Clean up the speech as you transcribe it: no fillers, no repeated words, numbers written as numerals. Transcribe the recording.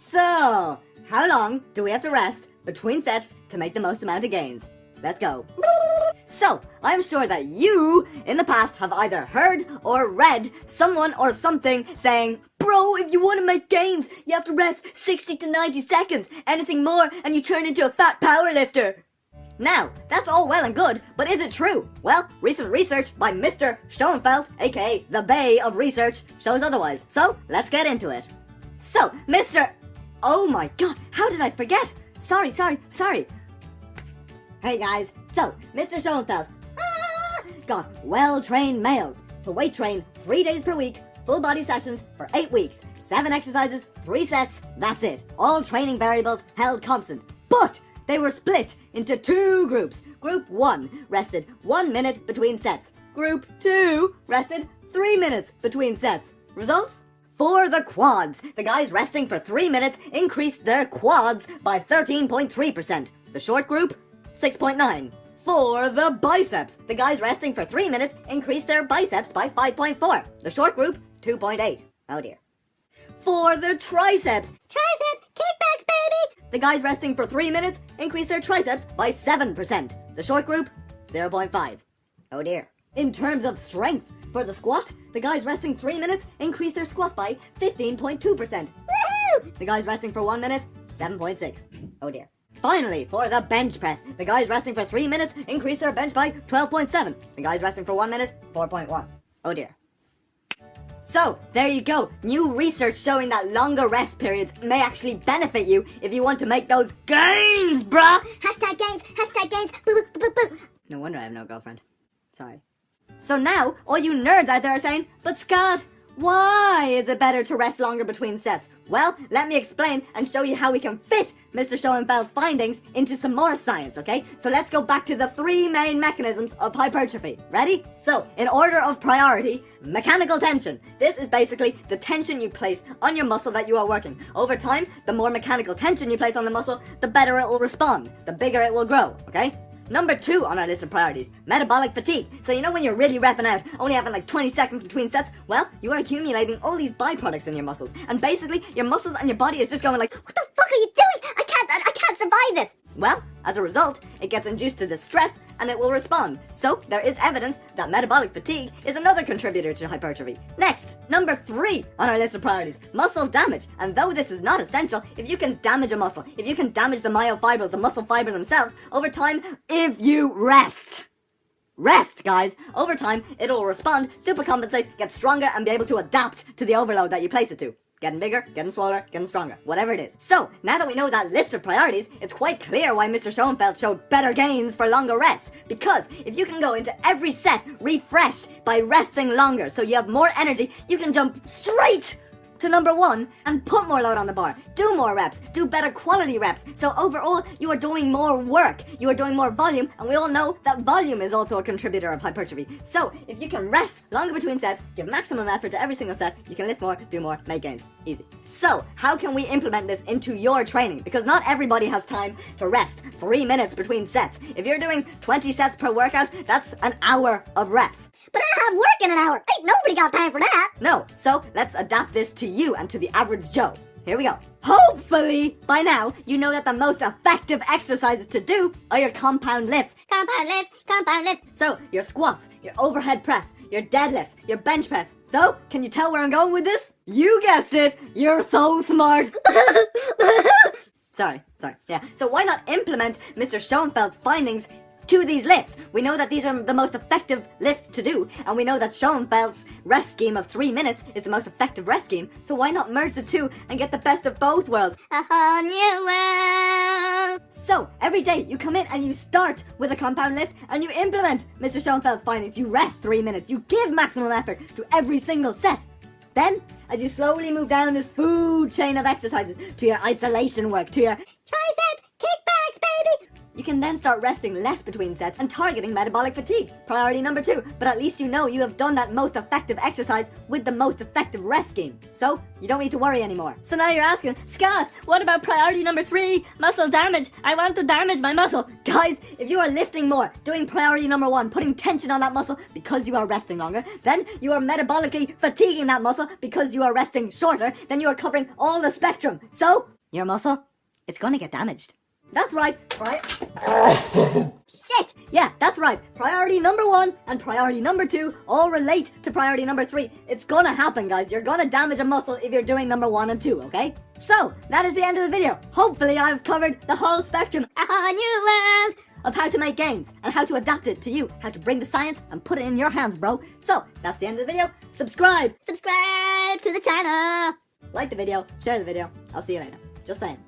So, how long do we have to rest between sets to make the most amount of gains? Let's go. So, I'm sure that you, in the past, have either heard or read someone or something saying, bro, if you want to make gains, you have to rest 60 to 90 seconds. Anything more and you turn into a fat powerlifter. Now, that's all well and good, but is it true? Well, recent research by Mr. Schoenfeld, aka the Bay of Research, shows otherwise. So, let's get into it. So, Oh my god, how did I forget? Sorry. Hey guys, so, Mr. Schoenfeld got well-trained males to weight train 3 days per week, full body sessions for 8 weeks, 7 exercises, 3 sets, that's it. All training variables held constant. But they were split into 2 groups. Group 1 rested 1 minute between sets. Group 2 rested 3 minutes between sets. Results? For the quads, the guys resting for 3 minutes increased their quads by 13.3%. The short group, 6.9. For the biceps, the guys resting for 3 minutes increased their biceps by 5.4. The short group, 2.8. Oh dear. For the triceps, kickbacks baby! The guys resting for 3 minutes increased their triceps by 7%. The short group, 0.5. Oh dear. In terms of strength, for the squat, the guys resting 3 minutes increased their squat by 15.2%. Woohoo! The guys resting for 1 minute, 7.6. Oh dear. Finally, for the bench press, the guys resting for 3 minutes increased their bench by 12.7. The guys resting for 1 minute, 4.1. Oh dear. So, there you go. New research showing that longer rest periods may actually benefit you if you want to make those gains, bruh! Hashtag gains, boo boo boo boo. No wonder I have no girlfriend. Sorry. So now, all you nerds out there are saying, but Scott, why is it better to rest longer between sets? Well, let me explain and show you how we can fit Mr. Schoenfeld's findings into some more science, okay? So let's go back to the 3 main mechanisms of hypertrophy. Ready? So, in order of priority, mechanical tension. This is basically the tension you place on your muscle that you are working. Over time, the more mechanical tension you place on the muscle, the better it will respond, the bigger it will grow, okay? Number 2 on our list of priorities, metabolic fatigue. So you know when you're really repping out, only having like 20 seconds between sets? Well, you are accumulating all these byproducts in your muscles. And basically, your muscles and your body is just going like, What the fuck are you doing? I can't survive this. well, as a result, it gets induced to this stress and it will respond. So, there is evidence that metabolic fatigue is another contributor to hypertrophy. Next, number 3 on our list of priorities, muscle damage. And though this is not essential, if you can damage a muscle, if you can damage the myofibrils, the muscle fiber themselves, over time, if you rest, guys, over time, it'll respond, supercompensate, get stronger, and be able to adapt to the overload that you place it to. Getting bigger, getting smaller, getting stronger, whatever it is. So, now that we know that list of priorities, it's quite clear why Mr. Schoenfeld showed better gains for longer rest. Because if you can go into every set refreshed by resting longer so you have more energy, you can jump straight to number 1 and put more load on the bar, do more reps, do better quality reps. So overall, you are doing more work, you are doing more volume, and we all know that volume is also a contributor of hypertrophy. So if you can rest longer between sets, give maximum effort to every single set, you can lift more, do more, make gains. Easy. So, how can we implement this into your training? Because not everybody has time to rest 3 minutes between sets. If you're doing 20 sets per workout, that's an hour of rest. But I have work in an hour. Ain't nobody got time for that. No, so let's adapt this to you and to the average Joe. Here we go. Hopefully, by now, you know that the most effective exercises to do are your compound lifts. Compound lifts. So, your squats, your overhead press, your deadlifts, your bench press. So, can you tell where I'm going with this? You guessed it! You're so smart! Sorry. Yeah, so why not implement Mr. Schoenfeld's findings to these lifts? We know that these are the most effective lifts to do, and we know that Schoenfeld's rest scheme of 3 minutes is the most effective rest scheme, so why not merge the two and get the best of both worlds? A whole new world. So, every day you come in and you start with a compound lift and you implement Mr. Schoenfeld's findings. You rest 3 minutes, you give maximum effort to every single set. Then, as you slowly move down this food chain of exercises to your isolation work, to your Tricep, kickbacks baby. you can then start resting less between sets and targeting metabolic fatigue. Priority number 2, but at least you know you have done that most effective exercise with the most effective rest scheme. So, you don't need to worry anymore. So now you're asking, Scott, what about priority number 3? Muscle damage. I want to damage my muscle. guys, if you are lifting more, doing priority number 1, putting tension on that muscle because you are resting longer, then you are metabolically fatiguing that muscle because you are resting shorter, then you are covering all the spectrum. So, your muscle, it's gonna get damaged. That's right, Shit! Yeah, that's right. Priority number 1 and priority number 2 all relate to priority number 3. It's gonna happen, guys. You're gonna damage a muscle if you're doing number 1 and 2, okay? So, that is the end of the video. Hopefully I've covered the whole spectrum A whole new world! of how to make gains and how to adapt it to you, how to bring the science and put it in your hands, bro. So, that's the end of the video. Subscribe, Subscribe to the channel! like the video, share the video. I'll see you later. Just saying.